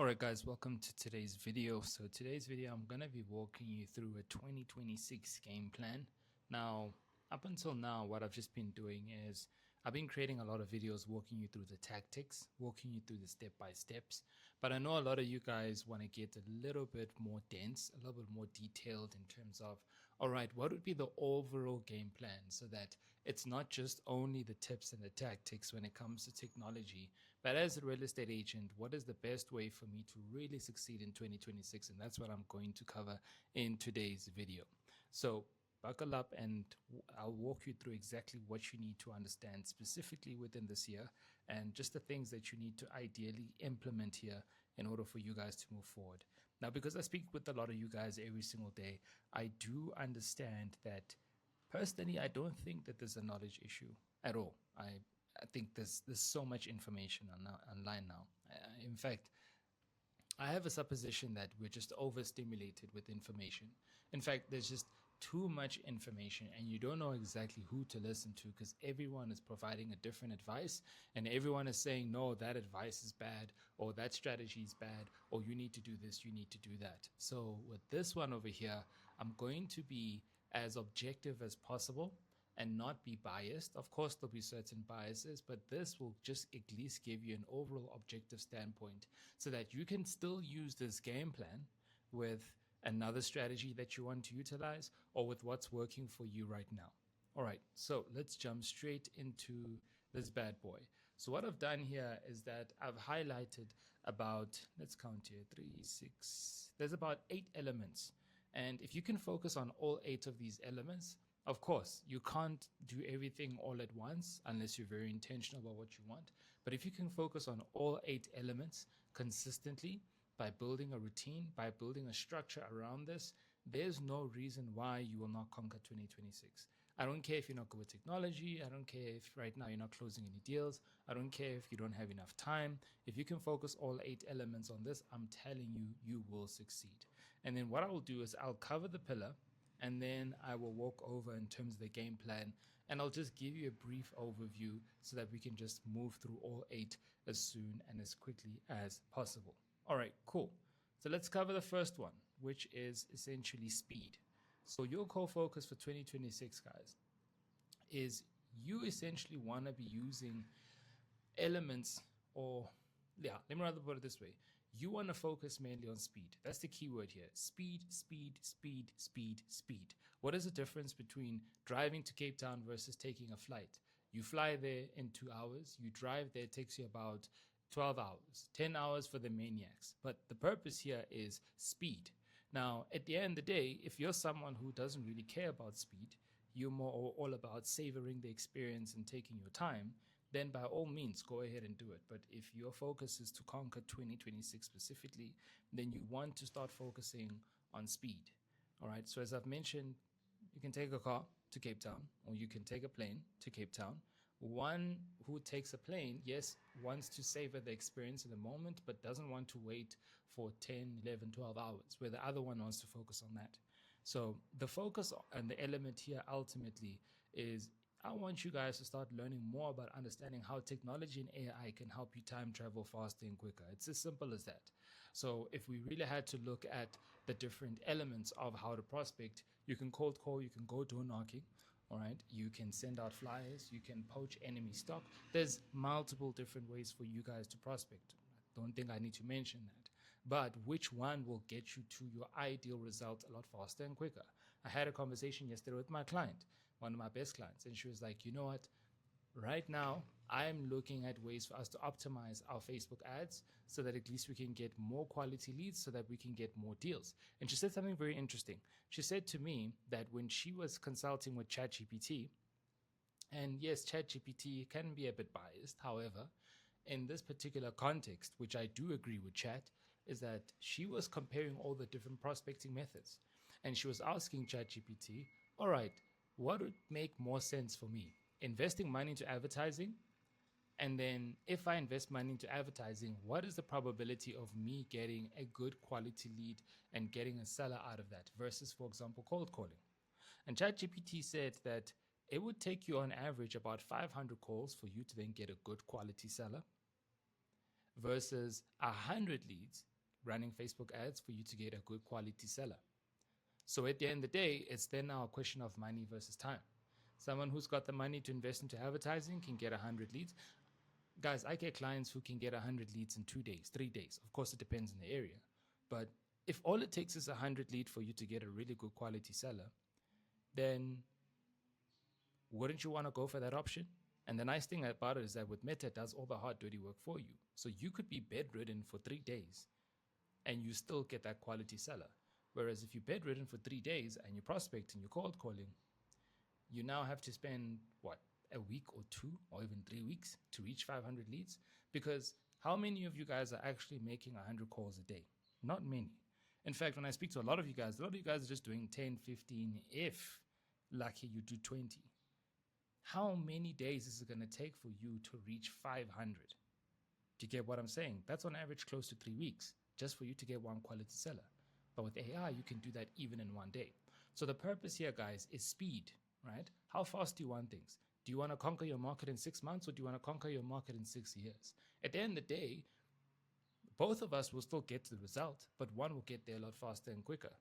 Alright guys, welcome to today's video. So today's video I'm going to be walking you through a 2026 game plan. Now, up until now, what I've just been doing is I've been creating a lot of videos walking you through the tactics, walking you through the step-by-steps, but I know a lot of you guys want to get a little bit more dense, a little bit more detailed in terms of, alright, what would be the overall game plan so that it's not just only the tips and the tactics when it comes to technology, but as a real estate agent, what is the best way for me to really succeed in 2026? And that's what I'm going to cover in today's video. So buckle up and I'll walk you through exactly what you need to understand specifically within this year and just the things that you need to ideally implement here in order for you guys to move forward. Now, because I speak with a lot of you guys every single day, I do understand that personally, I don't think that there's a knowledge issue at all. I think there's so much information online now. In fact, I have a supposition that we're just overstimulated with information. In fact, there's just too much information and you don't know exactly who to listen to because everyone is providing a different advice and everyone is saying, no, that advice is bad or that strategy is bad or you need to do this, you need to do that. So with this one over here, I'm going to be as objective as possible and not be biased. Of course, there'll be certain biases, but this will just at least give you an overall objective standpoint so that you can still use this game plan with another strategy that you want to utilize or with what's working for you right now. All right, so let's jump straight into this bad boy. So what I've done here is that I've highlighted about, let's count here, 3, 6, there's about 8 elements. And if you can focus on all 8 of these elements, of course, you can't do everything all at once unless you're very intentional about what you want. But if you can focus on all 8 elements consistently by building a routine, by building a structure around this, there's no reason why you will not conquer 2026. I don't care if you're not good with technology. I don't care if right now you're not closing any deals. I don't care if you don't have enough time. If you can focus all 8 elements on this, I'm telling you, you will succeed. And then what I will do is I'll cover the pillar and then I will walk over in terms of the game plan and I'll just give you a brief overview so that we can just move through all 8 as soon and as quickly as possible. All right, cool. So let's cover the first one, which is essentially speed. So your core focus for 2026, guys, is you essentially want to be using elements let me rather put it this way. You want to focus mainly on speed. That's the key word here. Speed, speed, speed, speed, speed. What is the difference between driving to Cape Town versus taking a flight? You fly there in 2 hours. You drive there, it takes you about 12 hours, 10 hours for the maniacs. But the purpose here is speed. Now, at the end of the day, if you're someone who doesn't really care about speed, you're more all about savoring the experience and taking your time, then by all means, go ahead and do it. But if your focus is to conquer 2026 specifically, then you want to start focusing on speed. All right. So as I've mentioned, you can take a car to Cape Town or you can take a plane to Cape Town. One who takes a plane, yes, wants to savor the experience in the moment, but doesn't want to wait for 10, 11, 12 hours, where the other one wants to focus on that. So the focus and the element here ultimately is I want you guys to start learning more about understanding how technology and AI can help you time travel faster and quicker. It's as simple as that. So if we really had to look at the different elements of how to prospect, you can cold call, you can go door knocking, all right? You can send out flyers, you can poach enemy stock. There's multiple different ways for you guys to prospect. I don't think I need to mention that. But which one will get you to your ideal result a lot faster and quicker? I had a conversation yesterday with my client, one of my best clients, and she was like, you know what? Right now, I'm looking at ways for us to optimize our Facebook ads so that at least we can get more quality leads so that we can get more deals. And she said something very interesting. She said to me that when she was consulting with ChatGPT, and yes, ChatGPT can be a bit biased. However, in this particular context, which I do agree with Chat, is that she was comparing all the different prospecting methods. And she was asking ChatGPT, all right, what would make more sense for me? Investing money into advertising? And then if I invest money into advertising, what is the probability of me getting a good quality lead and getting a seller out of that versus, for example, cold calling? And ChatGPT said that it would take you on average about 500 calls for you to then get a good quality seller versus 100 leads running Facebook ads for you to get a good quality seller. So at the end of the day, it's then now a question of money versus time. Someone who's got the money to invest into advertising can get 100 leads. Guys, I get clients who can get 100 leads in 2 days, 3 days. Of course, it depends on the area. But if all it takes is 100 lead for you to get a really good quality seller, then wouldn't you want to go for that option? And the nice thing about it is that with Meta, it does all the hard, dirty work for you. So you could be bedridden for 3 days and you still get that quality seller. Whereas if you're bedridden for 3 days and you're prospecting, you're cold calling, you now have to spend, what, a week or 2 or even 3 weeks to reach 500 leads? Because how many of you guys are actually making 100 calls a day? Not many. In fact, when I speak to a lot of you guys are just doing 10, 15, if lucky you do 20. How many days is it going to take for you to reach 500? Do you get what I'm saying? That's on average close to 3 weeks just for you to get one quality seller. But with AI, you can do that even in 1 day. So the purpose here, guys, is speed, right? How fast do you want things? Do you want to conquer your market in 6 months or do you want to conquer your market in 6 years? At the end of the day, both of us will still get to the result, but one will get there a lot faster and quicker.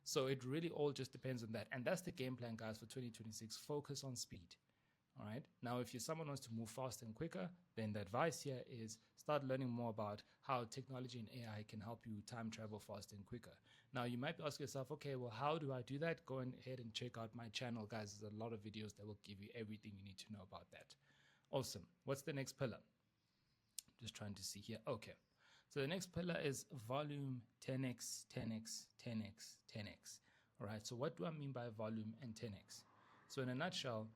So it really all just depends on that. And that's the game plan, guys, for 2026. Focus on speed. All right. Now, if you're someone who wants to move faster and quicker, then the advice here is start learning more about how technology and AI can help you time travel faster and quicker. Now, you might be asking yourself, okay, well, how do I do that? Go ahead and check out my channel, guys. There's a lot of videos that will give you everything you need to know about that. Awesome. What's the next pillar? Just trying to see here. Okay. So the next pillar is volume 10x, 10x, 10x, 10x. All right. So what do I mean by volume and 10x? So in a nutshell,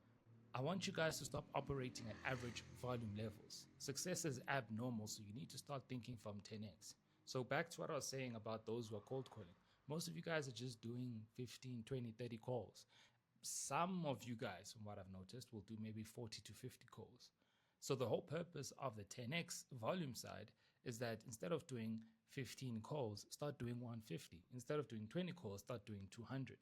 I want you guys to stop operating at average volume levels. Success is abnormal, so you need to start thinking from 10x. So back to what I was saying about those who are cold calling. Most of you guys are just doing 15, 20, 30 calls. Some of you guys, from what I've noticed, will do maybe 40 to 50 calls. So the whole purpose of the 10x volume side is that instead of doing 15 calls, start doing 150. Instead of doing 20 calls, start doing 200.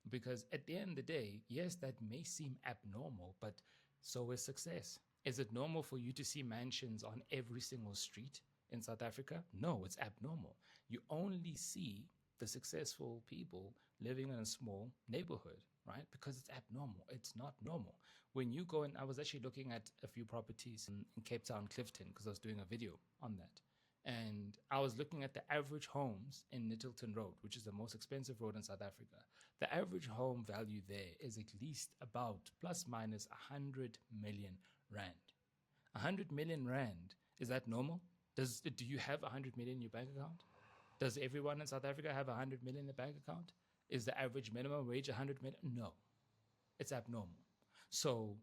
Because at the end of the day, yes, that may seem abnormal, but so is success. Is it normal for you to see mansions on every single street in South Africa? No, it's abnormal. You only see the successful people living in a small neighborhood, right? Because it's abnormal. It's not normal. When you go in, I was actually looking at a few properties in Cape Town, Clifton, because I was doing a video on that. And I was looking at the average homes in Nittleton Road, which is the most expensive road in South Africa. The average home value there is at least about plus minus 100 million rand. 100 million rand, is that normal? Do you have 100 million in your bank account? Does everyone in South Africa have 100 million in their bank account? Is the average minimum wage 100 million? No, it's abnormal. So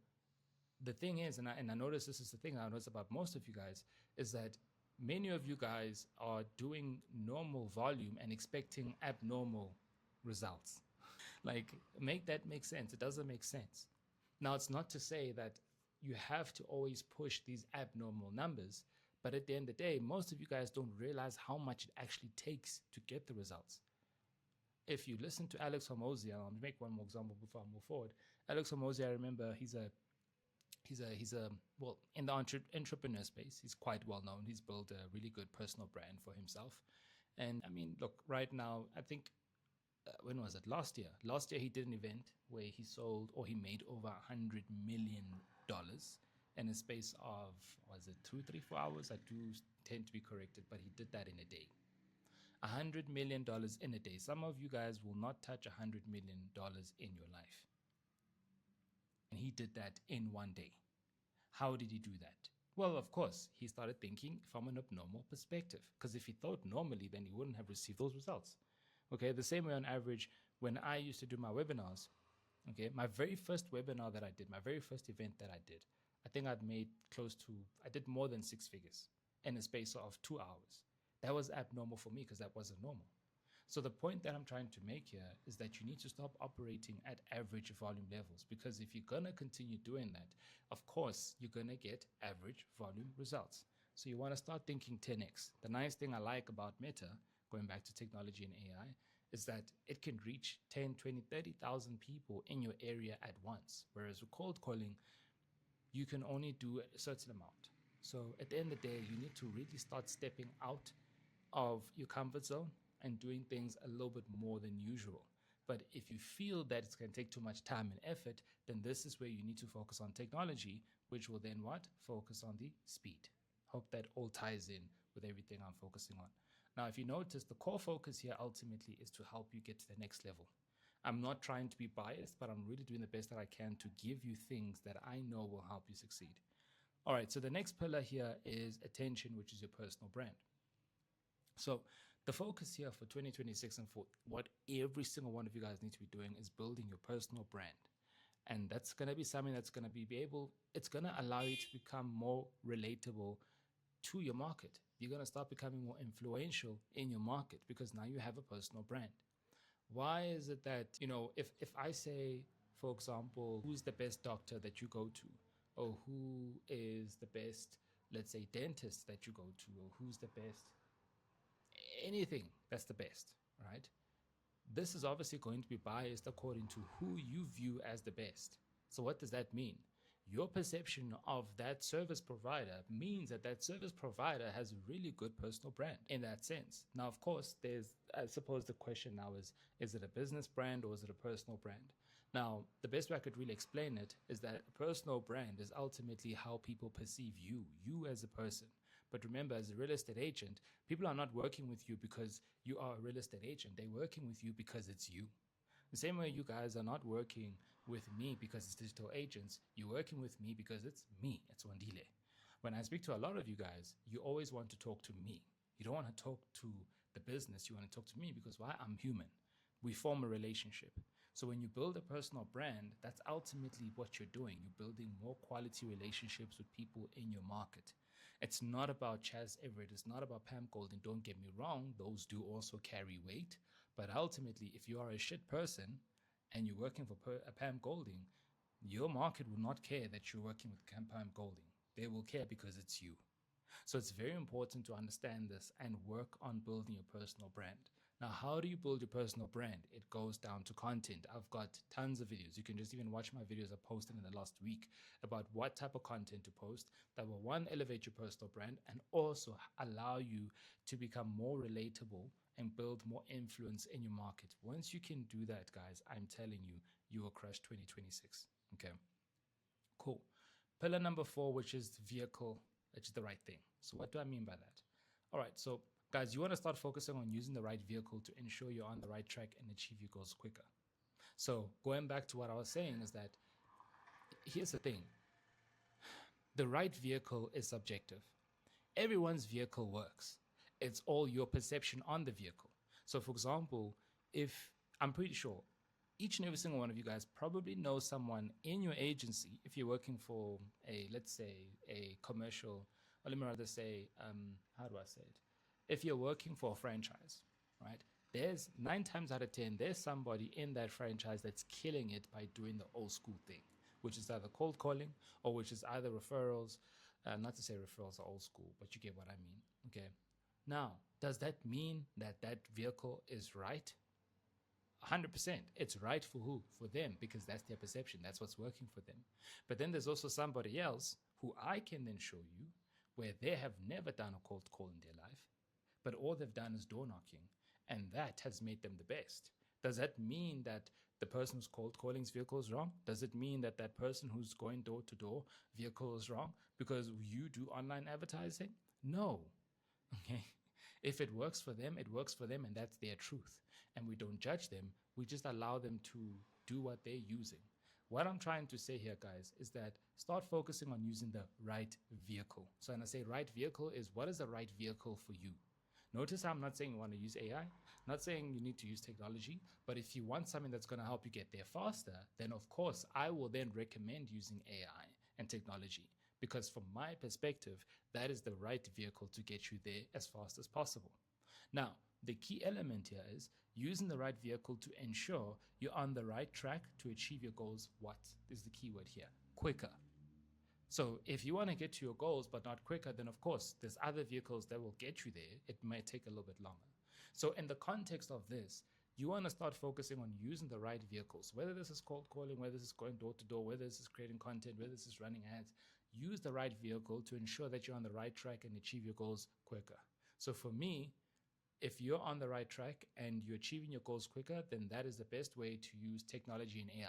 the thing is, and I notice this is the thing I notice about most of you guys, is that many of you guys are doing normal volume and expecting abnormal results. Like, make that make sense. It doesn't make sense. Now, it's not to say that you have to always push these abnormal numbers, but at the end of the day, most of you guys don't realize how much it actually takes to get the results. If you listen to Alex Hormozi, I'll make one more example before I move forward. Alex Hormozi, I remember he's a well, in the entrepreneur space, he's quite well known. He's built a really good personal brand for himself. And I mean, look, right now, I think, when was it? Last year. Last year, he did an event where he sold or he made over $100 million in a space of, was it 2, 3, 4 hours? I do tend to be corrected, but he did that in a day. $100 million in a day. Some of you guys will not touch $100 million in your life. And he did that in 1 day. How did he do that? Well, of course, he started thinking from an abnormal perspective. Because if he thought normally, then he wouldn't have received those results. Okay, the same way on average, when I used to do my webinars, okay, my very first webinar that I did, my very first event that I did, I think I did more than 6 figures in a space of 2 hours. That was abnormal for me because that wasn't normal. So the point that I'm trying to make here is that you need to stop operating at average volume levels, because if you're going to continue doing that, of course, you're going to get average volume results. So you want to start thinking 10x. The nice thing I like about Meta, going back to technology and AI, is that it can reach 10, 20, 30,000 people in your area at once. Whereas with cold calling, you can only do a certain amount. So at the end of the day, you need to really start stepping out of your comfort zone and doing things a little bit more than usual. But if you feel that it's going to take too much time and effort, then this is where you need to focus on technology, which will then what? Focus on the speed. Hope that all ties in with everything I'm focusing on. Now, if you notice, the core focus here ultimately is to help you get to the next level. I'm not trying to be biased, but I'm really doing the best that I can to give you things that I know will help you succeed. All right, so the next pillar here is attention, which is your personal brand. So the focus here for 2026 and for what every single one of you guys need to be doing is building your personal brand. And that's going to be something that's going to be able, it's going to allow you to become more relatable to your market. You're going to start becoming more influential in your market because now you have a personal brand. Why is it that, if I say, for example, who's the best doctor that you go to, or who is the best, let's say, dentist that you go to, or who's the best, anything that's the best, right? This is obviously going to be biased according to who you view as the best. So what does that mean? Your perception of that service provider means that that service provider has a really good personal brand in that sense. Now, of course, I suppose the question now is it a business brand or is it a personal brand? Now, the best way I could really explain it is that a personal brand is ultimately how people perceive you as a person. But remember, as a real estate agent, people are not working with you because you are a real estate agent. They're working with you because it's you. The same way you guys are not working with me because it's digital agents, you're working with me because it's me, it's Wandile. When I speak to a lot of you guys, you always want to talk to me. You don't want to talk to the business, you want to talk to me because why? I'm human. We form a relationship. So when you build a personal brand, that's ultimately what you're doing. You're building more quality relationships with people in your market. It's not about Chaz Everett. It's not about Pam Golden. Don't get me wrong. Those do also carry weight. But ultimately, if you are a shit person and you're working for Pam Golding, your market will not care that you're working with Pam Golding. They will care because it's you. So it's very important to understand this and work on building your personal brand. Now, how do you build your personal brand? It goes down to content. I've got tons of videos. You can just even watch my videos I posted in the last week about what type of content to post that will, one, elevate your personal brand and also allow you to become more relatable and build more influence in your market. Once you can do that, guys, I'm telling you, you will crush 2026. Okay, cool. Pillar number 4, which is vehicle, which is the right thing. So what do I mean by that? All right, so guys, you want to start focusing on using the right vehicle to ensure you're on the right track and achieve your goals quicker. So going back to what I was saying is that here's the thing. The right vehicle is subjective. Everyone's vehicle works. It's all your perception on the vehicle. So for example, if I'm pretty sure each and every single one of you guys probably know someone in your agency, if you're working for let's say a commercial, or let me rather say, how do I say it? If you're working for a franchise, right? There's 9 times out of 10, there's somebody in that franchise that's killing it by doing the old school thing, which is either cold calling or which is either referrals. Not to say referrals are old school, but you get what I mean. Okay. Now, does that mean that that vehicle is right? 100%. It's right for who? For them, because that's their perception. That's what's working for them. But then there's also somebody else who I can then show you where they have never done a cold call in their life, but all they've done is door knocking, and that has made them the best. Does that mean that the person who's cold calling's vehicle is wrong? Does it mean that that person who's going door to door vehicle is wrong because you do online advertising? No. Okay. If it works for them, it works for them, and that's their truth. And we don't judge them. We just allow them to do what they're using. What I'm trying to say here, guys, is that start focusing on using the right vehicle. So when I say right vehicle is what is the right vehicle for you? Notice I'm not saying you want to use AI, not saying you need to use technology, but if you want something that's going to help you get there faster, then of course I will then recommend using AI and technology. Because from my perspective, that is the right vehicle to get you there as fast as possible. Now, the key element here is using the right vehicle to ensure you're on the right track to achieve your goals. What is the key word here? Quicker. So if you want to get to your goals but not quicker, then of course there's other vehicles that will get you there. It might take a little bit longer. So in the context of this, you want to start focusing on using the right vehicles, whether this is cold calling, whether this is going door to door, whether this is creating content, whether this is running ads. Use the right vehicle to ensure that you're on the right track and achieve your goals quicker. So for me, If you're on the right track and you're achieving your goals quicker, then that is the best way to use technology and AI,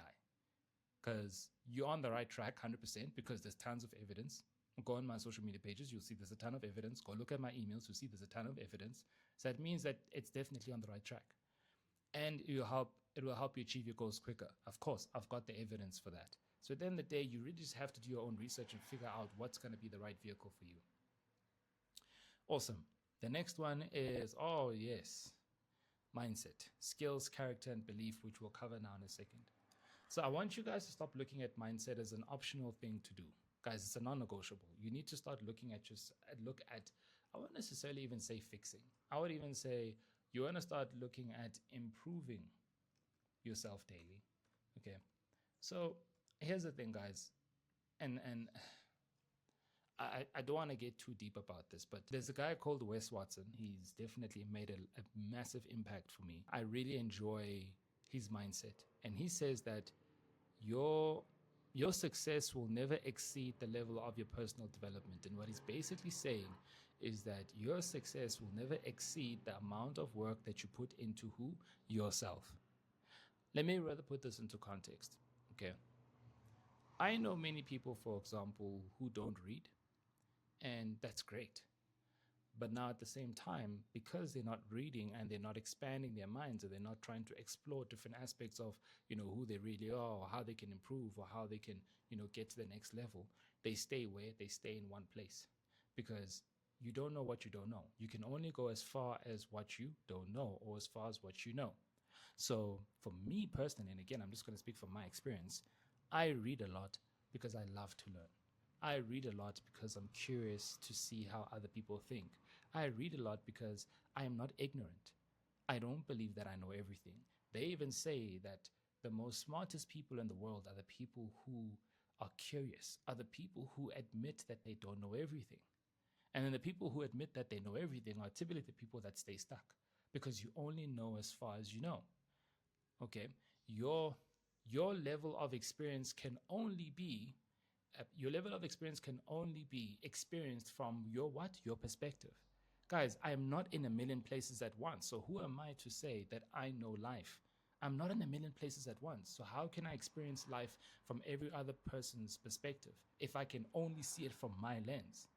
because you're on the right track 100% because there's tons of evidence. Go on my social media pages, you'll see there's a ton of evidence. Go look at my emails, you'll see there's a ton of evidence. So that means that it's definitely on the right track. And it will help you achieve your goals quicker. Of course, I've got the evidence for that. So at the end of the day, you really just have to do your own research and figure out what's going to be the right vehicle for you. Awesome. The next one is, oh yes, mindset, skills, character, and belief, which we'll cover now in a second. So I want you guys to stop looking at mindset as an optional thing to do. Guys, it's a non-negotiable. You need to start looking at I won't necessarily even say fixing. I would even say you want to start looking at improving yourself daily. Okay. So here's the thing, guys. And I don't want to get too deep about this, but there's a guy called Wes Watson. He's definitely made a massive impact for me. I really enjoy his mindset. And he says that your success will never exceed the level of your personal development. And what he's basically saying is that your success will never exceed the amount of work that you put into who? Yourself. Let me rather put this into context. Okay. I know many people, for example, who don't read, and that's great. But now at the same time, because they're not reading and they're not expanding their minds, or they're not trying to explore different aspects of, who they really are, or how they can improve, or how they can, get to the next level, they stay in one place, because you don't know what you don't know. You can only go as far as what you don't know, or as far as what you know. So for me personally, and again, I'm just going to speak from my experience, I read a lot because I love to learn. I read a lot because I'm curious to see how other people think. I read a lot because I am not ignorant. I don't believe that I know everything. They even say that the most smartest people in the world are the people who are curious, are the people who admit that they don't know everything. And then the people who admit that they know everything are typically the people that stay stuck, because you only know as far as you know. Okay, your level of experience can only be experienced from your perspective. Guys, I am not in a million places at once. So who am I to say that I know life? I'm not in a million places at once. So how can I experience life from every other person's perspective if I can only see it from my lens?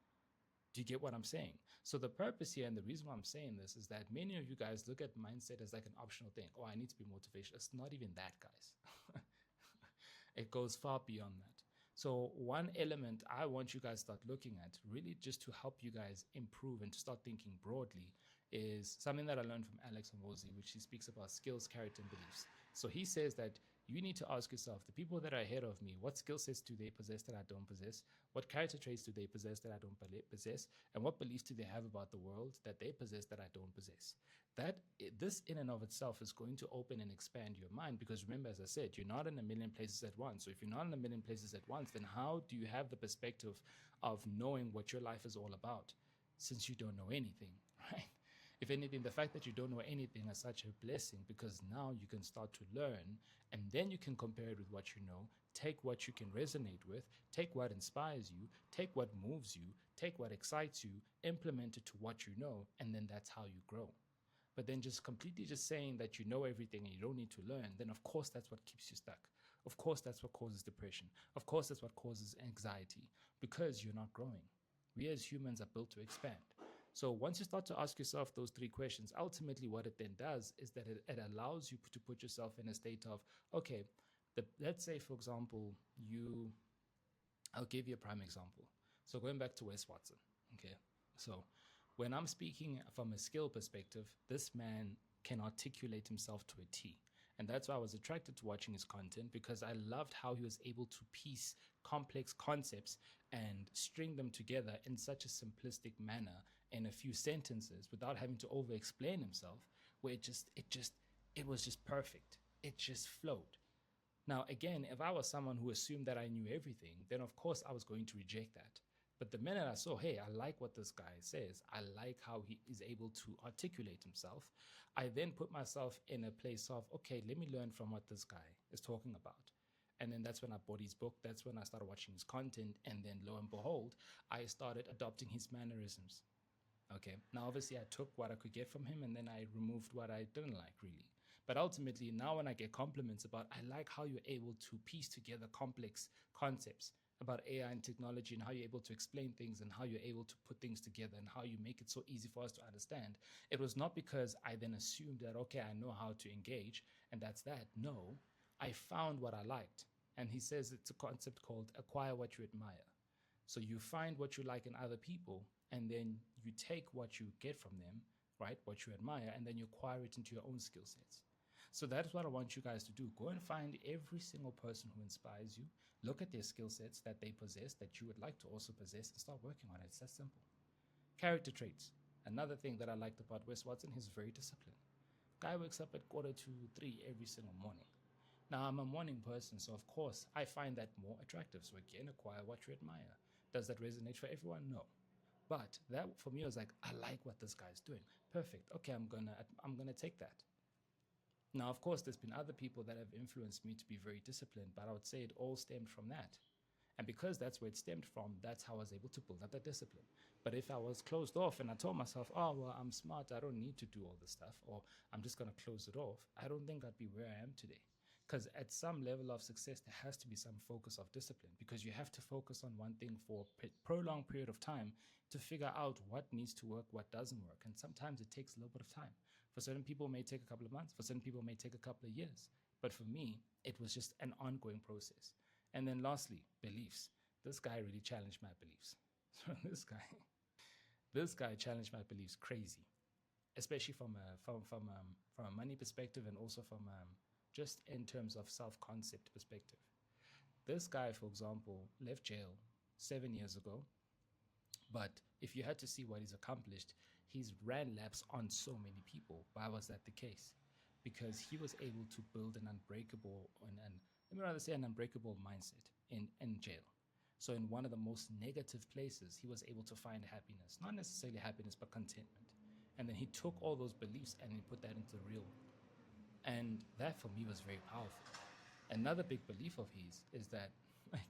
Do you get what I'm saying? So the purpose here, and the reason why I'm saying this, is that many of you guys look at mindset as like an optional thing. Oh, I need to be motivational. It's not even that, guys. It goes far beyond that. So one element I want you guys to start looking at, really just to help you guys improve and to start thinking broadly, is something that I learned from Alex Hormozi, which he speaks about skills, character, and beliefs. So he says that you need to ask yourself, the people that are ahead of me, what skill sets do they possess that I don't possess? What character traits do they possess that I don't possess? And what beliefs do they have about the world that they possess that I don't possess? This in and of itself is going to open and expand your mind, because remember, as I said, you're not in a million places at once. So if you're not in a million places at once, then how do you have the perspective of knowing what your life is all about, since you don't know anything, right? If anything, the fact that you don't know anything is such a blessing, because now you can start to learn, and then you can compare it with what you know, take what you can resonate with, take what inspires you, take what moves you, take what excites you, implement it to what you know, and then that's how you grow. But then just completely just saying that you know everything and you don't need to learn, then of course that's what keeps you stuck. Of course that's what causes depression. Of course that's what causes anxiety, because you're not growing. We as humans are built to expand. So once you start to ask yourself those three questions, ultimately what it then does is that it allows you to put yourself in a state of, okay, let's say, for example, I'll give you a prime example. So going back to Wes Watson, okay? So when I'm speaking from a skill perspective, this man can articulate himself to a T. And that's why I was attracted to watching his content, because I loved how he was able to piece complex concepts and string them together in such a simplistic manner in a few sentences without having to over explain himself, where it was just perfect. It just flowed. Now, again, if I was someone who assumed that I knew everything, then of course I was going to reject that. But the minute I saw, hey, I like what this guy says, I like how he is able to articulate himself, I then put myself in a place of, okay, let me learn from what this guy is talking about. And then that's when I bought his book. That's when I started watching his content. And then lo and behold, I started adopting his mannerisms. Okay. Now, obviously, I took what I could get from him and then I removed what I didn't like, really. But ultimately, now when I get compliments about, I like how you're able to piece together complex concepts about AI and technology and how you're able to explain things and how you're able to put things together and how you make it so easy for us to understand. It was not because I then assumed that, okay, I know how to engage and that's that. No, I found what I liked. And he says it's a concept called acquire what you admire. So you find what you like in other people, and then you take what you get from them, right? What you admire, and then you acquire it into your own skill sets. So that's what I want you guys to do. Go and find every single person who inspires you. Look at their skill sets that they possess that you would like to also possess and start working on it. It's that simple. Character traits. Another thing that I liked about Wes Watson, he's very disciplined. Guy wakes up at 2:45 every single morning. Now, I'm a morning person, so of course, I find that more attractive. So, again, acquire what you admire. Does that resonate for everyone? No. But that for me was like, I like what this guy's doing. Perfect. Okay, I'm gonna take that. Now, of course, there's been other people that have influenced me to be very disciplined, but I would say it all stemmed from that. And because that's where it stemmed from, that's how I was able to build up that discipline. But if I was closed off and I told myself, oh, well, I'm smart, I don't need to do all this stuff, or I'm just going to close it off, I don't think I'd be where I am today. Because at some level of success, there has to be some focus of discipline because you have to focus on one thing for a prolonged period of time to figure out what needs to work, what doesn't work. And sometimes it takes a little bit of time. For certain people, it may take a couple of months. For certain people, it may take a couple of years. But for me, it was just an ongoing process. And then lastly, beliefs. This guy really challenged my beliefs. So this guy challenged my beliefs crazy, especially from a money perspective and also from just in terms of self-concept perspective. This guy, for example, left jail 7 years ago, but if you had to see what he's accomplished, he's ran laps on so many people. Why was that the case? Because he was able to build an unbreakable, and let me rather say an unbreakable mindset in jail. So in one of the most negative places, he was able to find happiness, not necessarily happiness, but contentment. And then he took all those beliefs and he put that into the real world. And that for me was very powerful. Another big belief of his is that like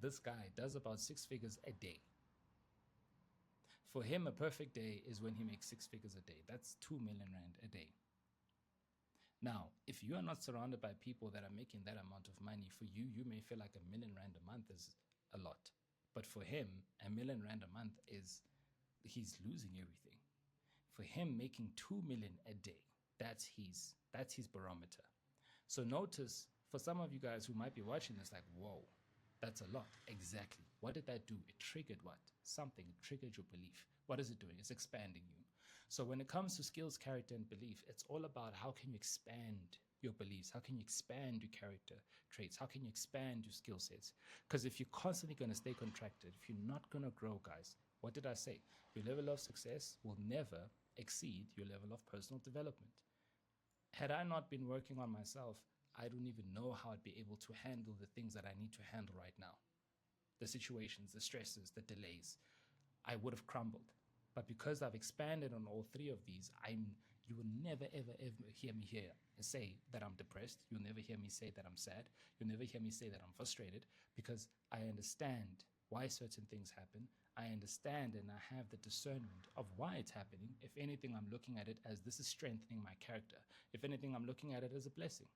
this guy does about 6 figures a day. For him, a perfect day is when he makes 6 figures a day. That's 2 million rand a day. Now, if you are not surrounded by people that are making that amount of money, for you, you may feel like 1 million rand a month is a lot. But for him, 1 million rand a month is, he's losing everything. For him, making 2 million a day, that's his barometer. So notice, for some of you guys who might be watching this, like, whoa, that's a lot. Exactly. What did that do? It triggered what? Something. It triggered your belief. What is it doing? It's expanding you. So when it comes to skills, character, and belief, it's all about how can you expand your beliefs? How can you expand your character traits? How can you expand your skill sets? Because if you're constantly going to stay contracted, if you're not going to grow, guys, what did I say? Your level of success will never exceed your level of personal development. Had I not been working on myself, I don't even know how I'd be able to handle the things that I need to handle right now. The situations, the stresses, the delays. I would have crumbled. But because I've expanded on all three of these, you will never, ever, ever hear me say that I'm depressed. You'll never hear me say that I'm sad. You'll never hear me say that I'm frustrated because I understand why certain things happen. I understand and I have the discernment of why it's happening. If anything, I'm looking at it as this is strengthening my character. If anything, I'm looking at it as a blessing.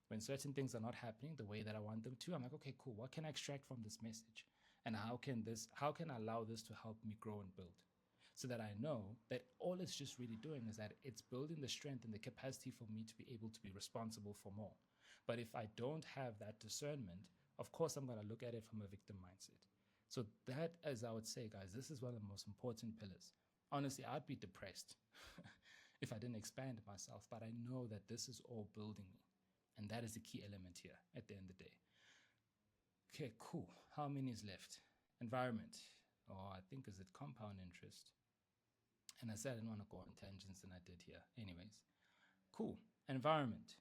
When certain things are not happening the way that I want them to, I'm like, okay, cool. What can I extract from this message? And how can I allow this to help me grow and build? So that I know that all it's just really doing is that it's building the strength and the capacity for me to be able to be responsible for more. But if I don't have that discernment, of course, I'm going to look at it from a victim mindset. So that, as I would say, guys, this is one of the most important pillars. Honestly, I'd be depressed if I didn't expand myself, but I know that this is all building me. And that is the key element here at the end of the day. Okay, cool. How many is left? Environment. Or I think is it compound interest? And I said I didn't want to go on tangents and I did here. Anyways, cool. Environment.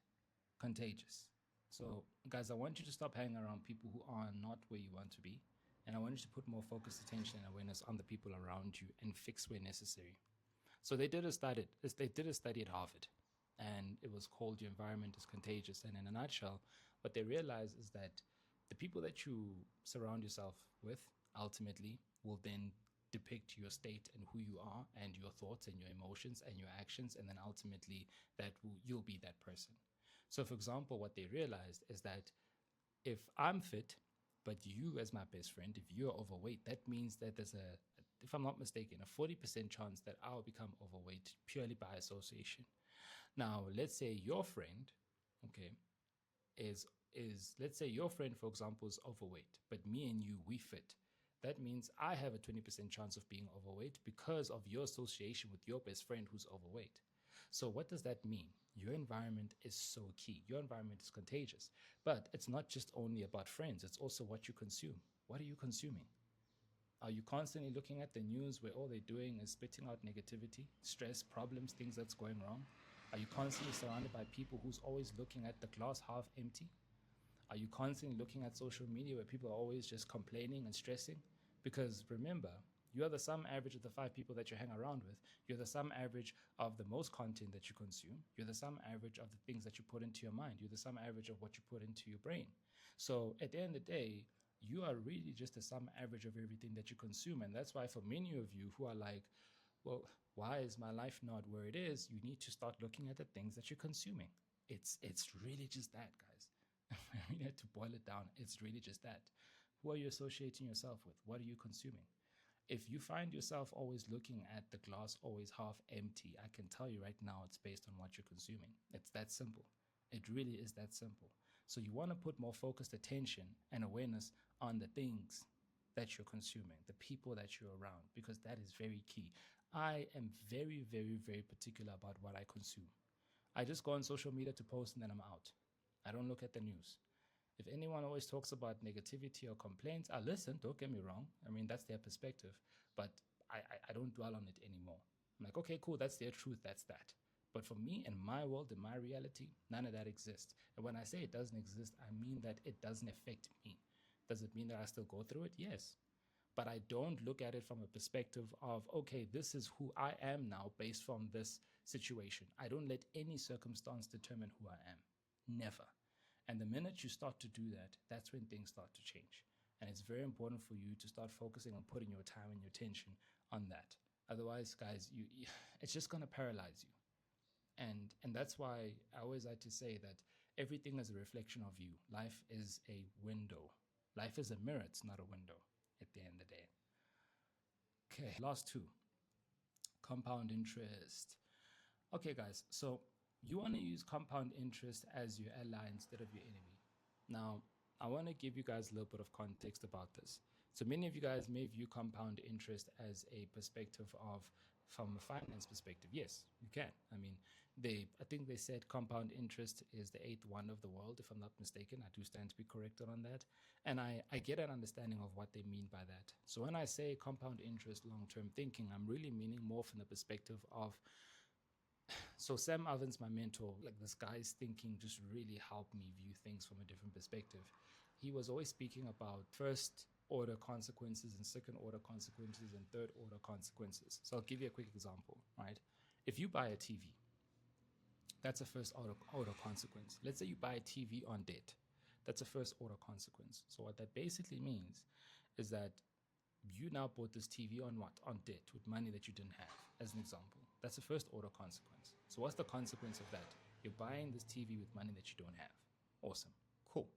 Contagious. So guys, I want you to stop hanging around people who are not where you want to be. And I want you to put more focused attention and awareness on the people around you and fix where necessary. So they did a study at Harvard, and it was called Your Environment is Contagious. And in a nutshell, what they realized is that the people that you surround yourself with ultimately will then depict your state and who you are and your thoughts and your emotions and your actions, and then ultimately you'll be that person. So for example, what they realized is that if I'm fit but you as my best friend, if you're overweight, that means that there's if I'm not mistaken, a 40% chance that I'll become overweight purely by association. Now let's say your friend, okay, is let's say your friend, for example, is overweight, but me and you, we fit. That means I have a 20% chance of being overweight because of your association with your best friend who's overweight. So what does that mean? Your environment is so key. Your environment is contagious. But it's not just only about friends, it's also what you consume. What are you consuming? Are you constantly looking at the news where all they're doing is spitting out negativity, stress, problems, things that's going wrong? Are you constantly surrounded by people who's always looking at the glass half empty? Are you constantly looking at social media where people are always just complaining and stressing? Because remember, you are the sum average of the 5 people that you hang around with. You're the sum average of the most content that you consume. You're the sum average of the things that you put into your mind. You're the sum average of what you put into your brain. So at the end of the day, you are really just the sum average of everything that you consume. And that's why for many of you who are like, well, why is my life not where it is? You need to start looking at the things that you're consuming. It's really just that, guys. We need to boil it down. It's really just that. Who are you associating yourself with? What are you consuming? If you find yourself always looking at the glass always half empty, I can tell you right now it's based on what you're consuming. It's that simple. It really is that simple. So you want to put more focused attention and awareness on the things that you're consuming, the people that you're around, because that is very key. I am very, very, very particular about what I consume. I just go on social media to post and then I'm out. I don't look at the news. If anyone always talks about negativity or complaints, I listen, don't get me wrong. I mean, that's their perspective, but I don't dwell on it anymore. I'm like, okay, cool, that's their truth, that's that. But for me, in my world, in my reality, none of that exists. And when I say it doesn't exist, I mean that it doesn't affect me. Does it mean that I still go through it? Yes. But I don't look at it from a perspective of, okay, this is who I am now based from this situation. I don't let any circumstance determine who I am. Never. And the minute you start to do that, that's when things start to change. And it's very important for you to start focusing on putting your time and your attention on that. Otherwise, guys, it's just going to paralyze you. And that's why I always like to say that everything is a reflection of you. Life is a window. Life is a mirror. It's not a window at the end of the day. Okay, last two. Compound interest. Okay, guys, so you want to use compound interest as your ally instead of your enemy. Now, I want to give you guys a little bit of context about this. So many of you guys may view compound interest as a perspective of, from a finance perspective. Yes, you can. I mean, I think they said compound interest is the eighth wonder of the world, if I'm not mistaken. I do stand to be corrected on that. And I get an understanding of what they mean by that. So when I say compound interest, long-term thinking, I'm really meaning more from the perspective of, so Sam Ovens, my mentor, like this guy's thinking just really helped me view things from a different perspective. He was always speaking about first order consequences and second order consequences and third order consequences. So I'll give you a quick example, right? If you buy a TV, that's a first order consequence. Let's say you buy a TV on debt. That's a first order consequence. So what that basically means is that you now bought this TV on what? On debt with money that you didn't have, as an example. That's a first order consequence. So what's the consequence of that? You're buying this TV with money that you don't have. Awesome. Cool.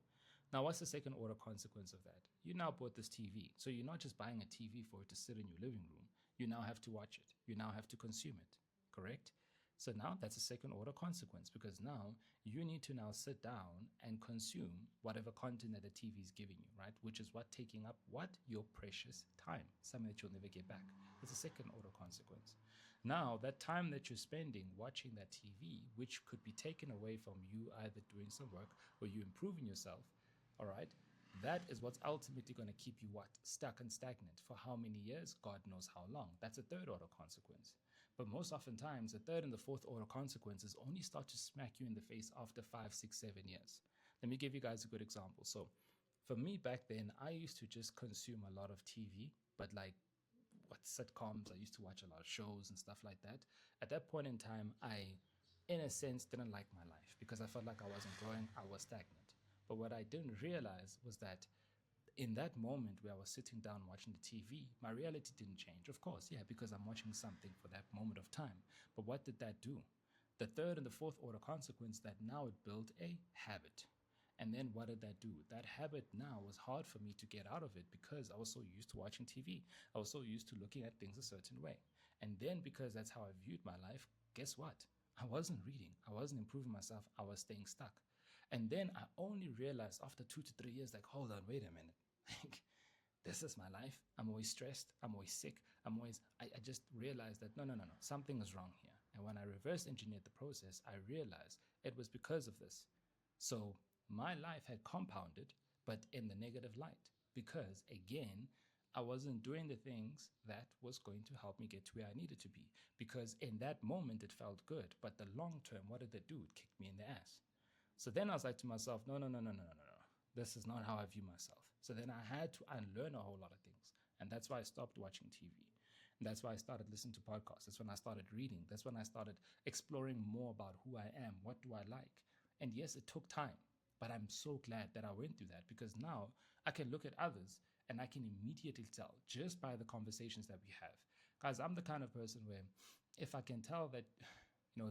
Now, what's the second order consequence of that? You now bought this TV. So you're not just buying a TV for it to sit in your living room. You now have to watch it. You now have to consume it. Correct? So now that's a second order consequence, because now you need to now sit down and consume whatever content that the TV is giving you, right? Which is what? Taking up what? Your precious time, something that you'll never get back. That's a second order consequence. Now that time that you're spending watching that TV, which could be taken away from you either doing some work or you improving yourself, all right? That is what's ultimately going to keep you what? Stuck and stagnant for how many years? God knows how long. That's a third order consequence. But most oftentimes, the third and the fourth order consequences only start to smack you in the face after 5, 6, 7 years. Let me give you guys a good example. So for me back then, I used to just consume a lot of TV, but like what sitcoms, I used to watch a lot of shows and stuff like that. At that point in time, I, in a sense, didn't like my life because I felt like I wasn't growing, I was stagnant. But what I didn't realize was that in that moment where I was sitting down watching the TV, my reality didn't change. Of course, yeah, because I'm watching something for that moment of time. But what did that do? The third and the fourth order consequence that now it built a habit. And then what did that do? That habit now was hard for me to get out of it because I was so used to watching TV. I was so used to looking at things a certain way. And then because that's how I viewed my life, guess what? I wasn't reading. I wasn't improving myself. I was staying stuck. And then I only realized after 2 to 3 years, like, hold on, wait a minute. Like, this is my life. I'm always stressed. I'm always sick. I just realized that no, something is wrong here. And when I reverse engineered the process, I realized it was because of this. So my life had compounded, but in the negative light, because again, I wasn't doing the things that was going to help me get to where I needed to be. Because in that moment, it felt good. But the long term, what did it do? It kicked me in the ass. So then I was like to myself, no. This is not how I view myself. So then I had to unlearn a whole lot of things. And that's why I stopped watching TV. And that's why I started listening to podcasts. That's when I started reading. That's when I started exploring more about who I am. What do I like? And yes, it took time. But I'm so glad that I went through that because now I can look at others and I can immediately tell just by the conversations that we have. Guys, I'm the kind of person where if I can tell that,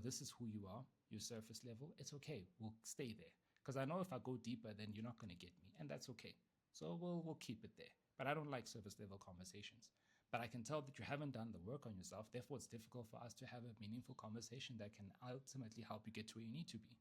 this is who you are, your surface level, it's okay. We'll stay there. Because I know if I go deeper, then you're not going to get me. And that's okay. So we'll keep it there. But I don't like surface level conversations. But I can tell that you haven't done the work on yourself. Therefore, it's difficult for us to have a meaningful conversation that can ultimately help you get to where you need to be.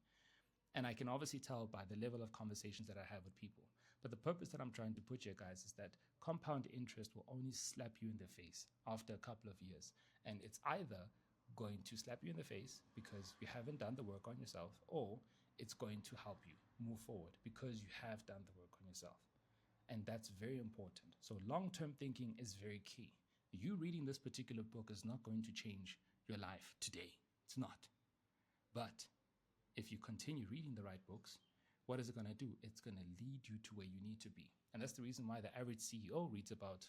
And I can obviously tell by the level of conversations that I have with people. But the purpose that I'm trying to put here, guys, is that compound interest will only slap you in the face after a couple of years. And it's either going to slap you in the face because you haven't done the work on yourself, or it's going to help you move forward because you have done the work on yourself. And that's very important. So long-term thinking is very key. You reading this particular book is not going to change your life today. It's not. But if you continue reading the right books, what is it going to do? It's going to lead you to where you need to be. And that's the reason why the average CEO reads about,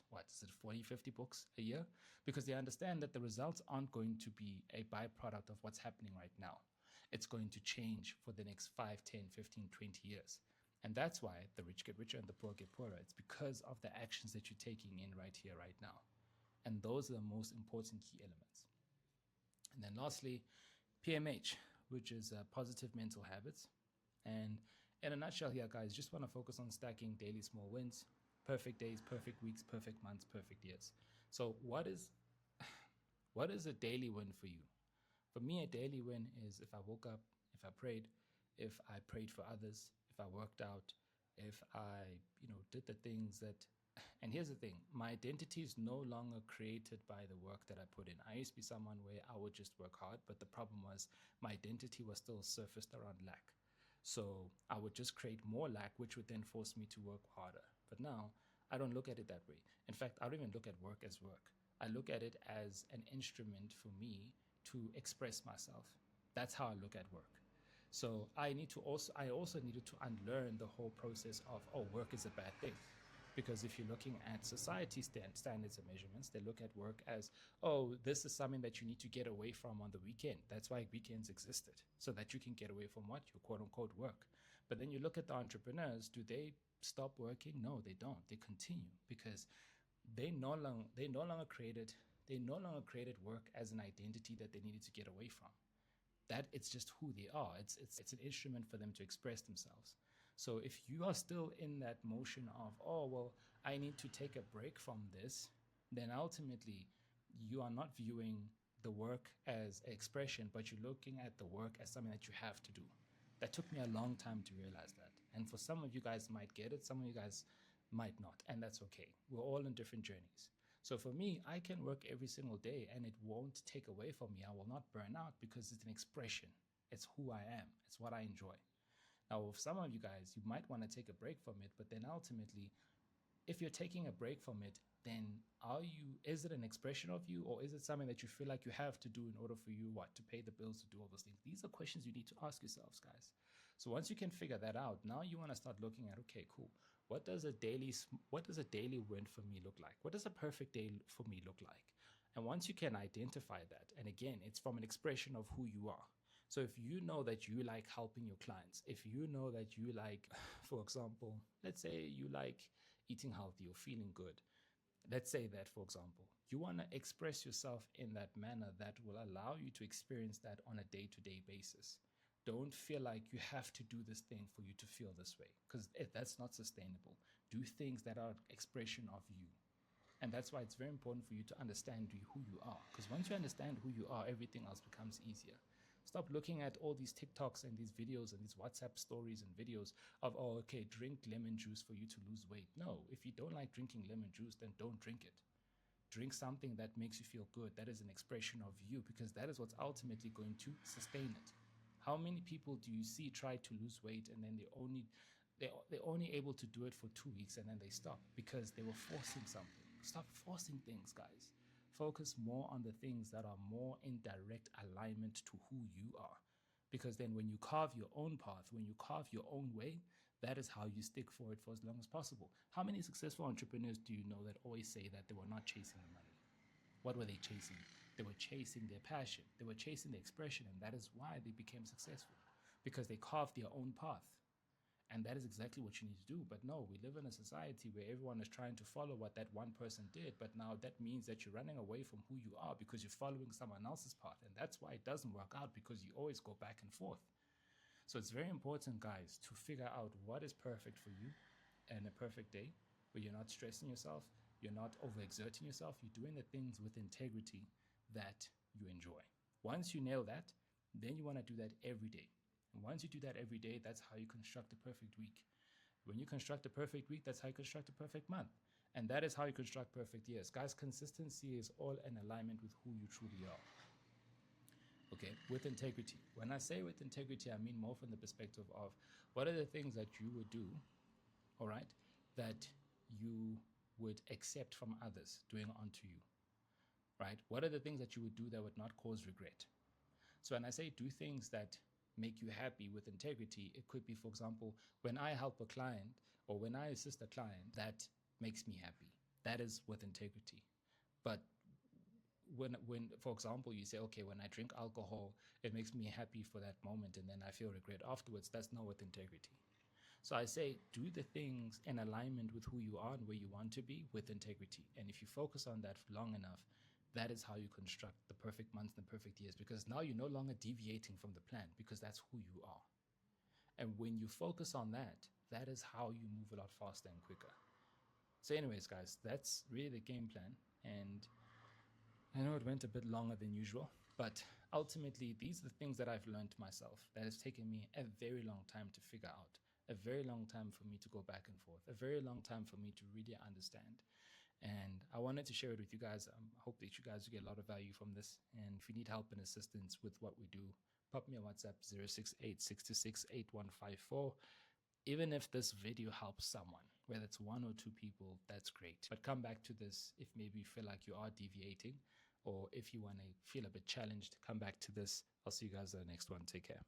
40, 50 books a year? Because they understand that the results aren't going to be a byproduct of what's happening right now. It's going to change for the next 5, 10, 15, 20 years. And that's why the rich get richer and the poor get poorer. It's because of the actions that you're taking in right here, right now. And those are the most important key elements. And then lastly, PMH, which is positive mental habits. And in a nutshell here, guys, just want to focus on stacking daily small wins, perfect days, perfect weeks, perfect months, perfect years. So what is a daily win for you? For me, a daily win is if I woke up, if I prayed for others, if I worked out, if I, did the things that, and here's the thing, my identity is no longer created by the work that I put in. I used to be someone where I would just work hard, but the problem was my identity was still surfaced around lack. So I would just create more lack, which would then force me to work harder. But now I don't look at it that way. In fact, I don't even look at work as work. I look at it as an instrument for me to express myself. That's how I look at work. So I also needed to unlearn the whole process of, work is a bad thing. Because if you're looking at society standards and measurements, they look at work as, this is something that you need to get away from on the weekend. That's why weekends existed, so that you can get away from what? Your quote unquote work. But then you look at the entrepreneurs, do they stop working? No, they don't. They continue because they no longer created work as an identity that they needed to get away from. That it's just who they are. It's an instrument for them to express themselves. So if you are still in that motion of, I need to take a break from this, then ultimately you are not viewing the work as expression, but you're looking at the work as something that you have to do. That took me a long time to realize that. And for some of you guys might get it, some of you guys might not, and that's okay. We're all in different journeys. So for me, I can work every single day and it won't take away from me. I will not burn out because it's an expression. It's who I am. It's what I enjoy. Now, with some of you guys, you might want to take a break from it, but then ultimately, if you're taking a break from it, then is it an expression of you, or is it something that you feel like you have to do in order for you, to pay the bills, to do all those things? These are questions you need to ask yourselves, guys. So once you can figure that out, now you want to start looking at, okay, cool. What does a daily win for me look like? What does a perfect day for me look like? And once you can identify that, and again, it's from an expression of who you are. So if you know that you like helping your clients, if you know that you like, for example, let's say you like eating healthy or feeling good. Let's say that, for example, you want to express yourself in that manner that will allow you to experience that on a day-to-day basis. Don't feel like you have to do this thing for you to feel this way, because that's not sustainable. Do things that are expression of you. And that's why it's very important for you to understand who you are. Because once you understand who you are, everything else becomes easier. Stop looking at all these TikToks and these videos and these WhatsApp stories and videos of, oh, okay, drink lemon juice for you to lose weight. No, if you don't like drinking lemon juice, then don't drink it. Drink something that makes you feel good. That is an expression of you, because that is what's ultimately going to sustain it. How many people do you see try to lose weight and then they're only able to do it for 2 weeks and then they stop because they were forcing something? Stop forcing things, guys. Focus more on the things that are more in direct alignment to who you are. Because then when you carve your own path, when you carve your own way, that is how you stick for it for as long as possible. How many successful entrepreneurs do you know that always say that they were not chasing the money? What were they chasing? They were chasing their passion. They were chasing the expression, and that is why they became successful, because they carved their own path. And that is exactly what you need to do. But no, we live in a society where everyone is trying to follow what that one person did. But now that means that you're running away from who you are because you're following someone else's path. And that's why it doesn't work out, because you always go back and forth. So it's very important, guys, to figure out what is perfect for you and a perfect day where you're not stressing yourself, you're not overexerting yourself, you're doing the things with integrity that you enjoy. Once you nail that, then you want to do that every day. And once you do that every day, that's how you construct a perfect week. When you construct a perfect week, that's how you construct a perfect month. And that is how you construct perfect years. Guys, consistency is all in alignment with who you truly are. Okay, with integrity. When I say with integrity, I mean more from the perspective of what are the things that you would do, all right, that you would accept from others doing unto you, right? What are the things that you would do that would not cause regret? So when I say do things that make you happy with integrity, it could be, for example, when I help a client or when I assist a client, that makes me happy. That is with integrity. But when for example, you say, okay, when I drink alcohol, it makes me happy for that moment and then I feel regret afterwards, that's not with integrity. So I say, do the things in alignment with who you are and where you want to be with integrity. And if you focus on that long enough, that is how you construct the perfect months and the perfect years, because now you're no longer deviating from the plan, because that's who you are. And when you focus on that, that is how you move a lot faster and quicker. So anyways, guys, that's really the game plan. And I know it went a bit longer than usual, but ultimately, these are the things that I've learned myself that has taken me a very long time to figure out, a very long time for me to go back and forth, a very long time for me to really understand. And I wanted to share it with you guys. I hope that you guys get a lot of value from this. And if you need help and assistance with what we do, pop me a WhatsApp 068-626-8154. Even if this video helps someone, whether it's 1 or 2 people, that's great. But come back to this if maybe you feel like you are deviating, or if you want to feel a bit challenged, come back to this. I'll see you guys in the next one. Take care.